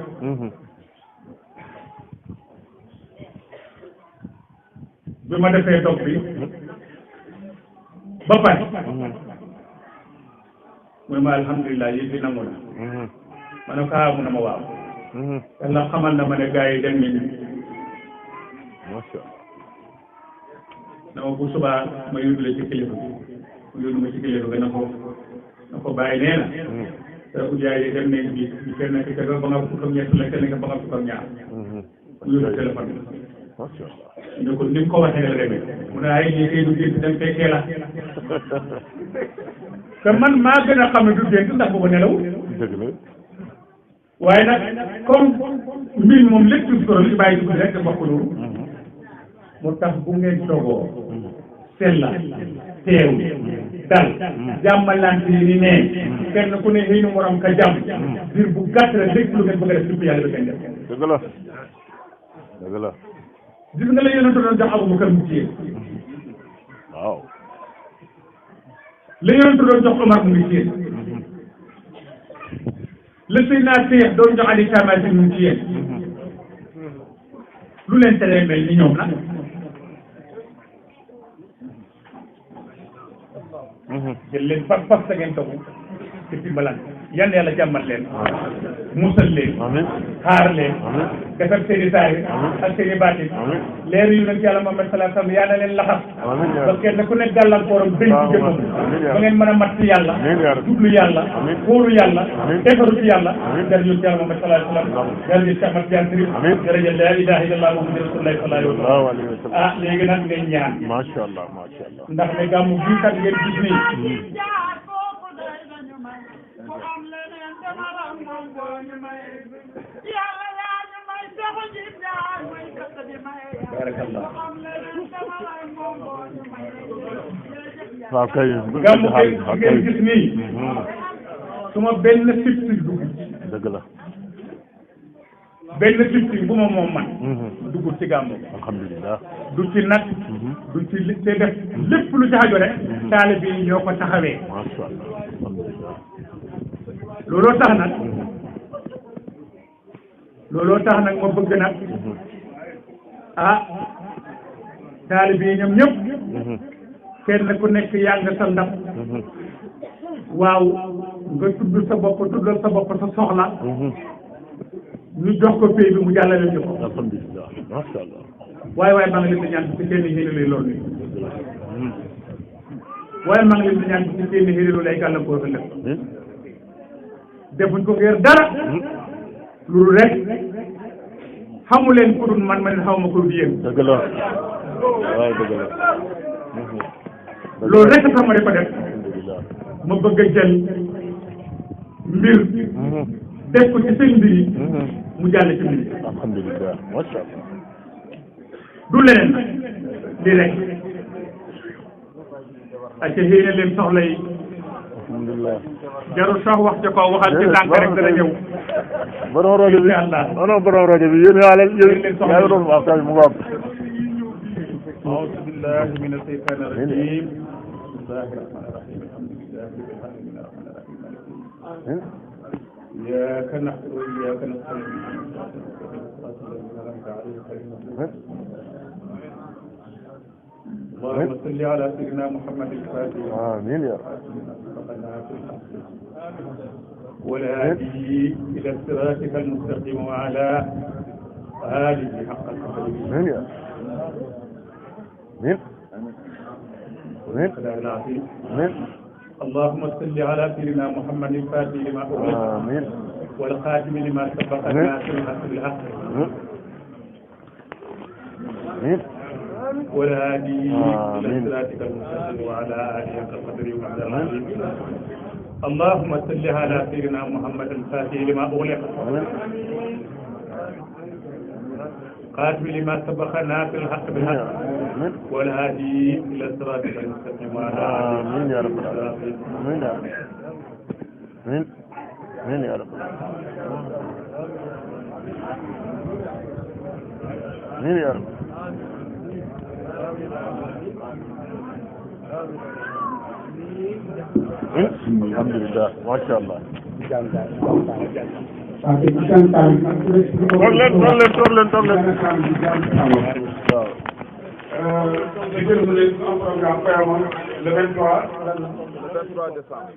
bi ma defee dog bi ba pare mooy ma alhamdulilah yi fi nangu na ma ne ko mu na ma waaw yàlla xamal na ma ne gars yi dem nañu dama bu subaa ma yóbbu la ci kilifa mu yóbbu ma ci kilifa ga na ko bàyyi nee na te ujaay yi dem nañ bi kenn ki ba nga fukk ak ñett la kenn ki ba nga fukk ak ñaar mu yóbbu téléphone bi ne ko ni mu ko waxee la demee mu ne ay lii kay du gént dem fekkee la te man maa gën a xam ne du gént ndax boobu nelaw waaye nag comme mbir moom lépp ci soro li bàyyi dugg rek te bokk loolu mu tax bu ngeen togoo sella teew dal jàmmalante yi ni neen kenn ku ne xëy na morom ka jàmm biir bu gàtt la lépp lu ngeen bëgg a def lépp yàlla ba kenn def dëgg la dëgg la gis nga la yonent doon jox Abubakar mu téye waaw la yonent doon jox Omar mu ngi téye la Seydina Seex doon jox Ali Tamasin mu ngi téye lu leen teree mel ni ñoom nag jël leen fas fas sa ngeen togu te dimbalan yan yàlla jàmmal leen musal leen xaar leen defar seen i saari ak seen i baatin leer yu nag yàlla Muhammad sallallahu alayhi wa sallam yaa na leen laxas ba kenn ku nekk gàllankooram dañ ci jëmmam ba ngeen mën a mat ci yàlla jublu yàlla wóoru yàlla defaru ci yàlla jërëjëf yàlla Muhammad sallallahu alayhi wa sallam jërëjëf Cheikh Ahmad Tidiane Chérif jërëjëf la ilaha illallah Muhammad rasulullah sallallahu alayhi wa sallam léegi nag ngeen ñaan macha allah macha allah ndax ne gàmmu bii kat ngeen gis nii barakallah waaw kay gàmmu kay ngeen gis nii suma benn fifty dugg dëgg la benn fifty bu ma moom man dugg ci gàmmu alhamdulilah du ci nag du ci li te def lépp lu ci xaju rek taalibe yi ñoo ko taxawee macha allah alhamdulilah looloo tax nag ma bëgg nag taalibe yi ñoom ñëpp kenn ku nekk yaa nga sa ndam waaw nga tudd sa bopp tuddal sa bopp sa soxla ñu jox ko pay bi mu jàllale ñu ko alhamdulilah macha allah waaye maa ngi leen di ñaan ci kenn xëy na lay loolu waaye maa ngi leen di ñaan ci kenn xëy na loolu ay gàllankoor la def defuñ ko ngir dara loolu rek xamu leen ku dul man xaw ma ko dul yéen dëgg la waaw dëgg la loolu rek sax ma di ko def ma bëgg a jël mbir def ko ci seen mbir yi mu jàll ci mbir yi alhamdulilah macha allah du leneen lii rek ak ca xëy na leen soxla yi alhamdulilah jarul sax wax ca kaw waxal ci tànk rek dana ñëw borom rajo bi non borom rajo bi yéen yaa doon wax tamit mu ngoog أعوذ بالله من الشيطان الرجيم بسم الله الرحمن الرحيم الحمد لله رب العالمين الرحمن الرحيم مالك يوم الدين إياك نعبد وإياك نستعين صراط الذين أنعمت عليهم غير المغضوب اللهم صل على سيدنا محمد الفاتح آمين يا رب والهادي إلى صراطك المستقيم وعلى آله حق القدر آمين يا رب آمين آمين آمين اللهم صل على سيدنا محمد الفاتح لما أغلق آمين والخاتم لما سبق الناصر الحق بالحق آمين والهادي إلى آمين صراطك المستقيم وعلى آله حق قدره ومقداره العظيم اللهم صل على سيدنا محمد الفاتح لما أغلق خاتم لما سبق الناصر الحق بالحق والهادي إلى صراطك المستقيم وعلى آله آمين يا رب العالمين آمين يا رب آمين آمين يا رب amiin yaa rabbi. alhamdulilah macha allah. toog leen waaw. le 23 décembre.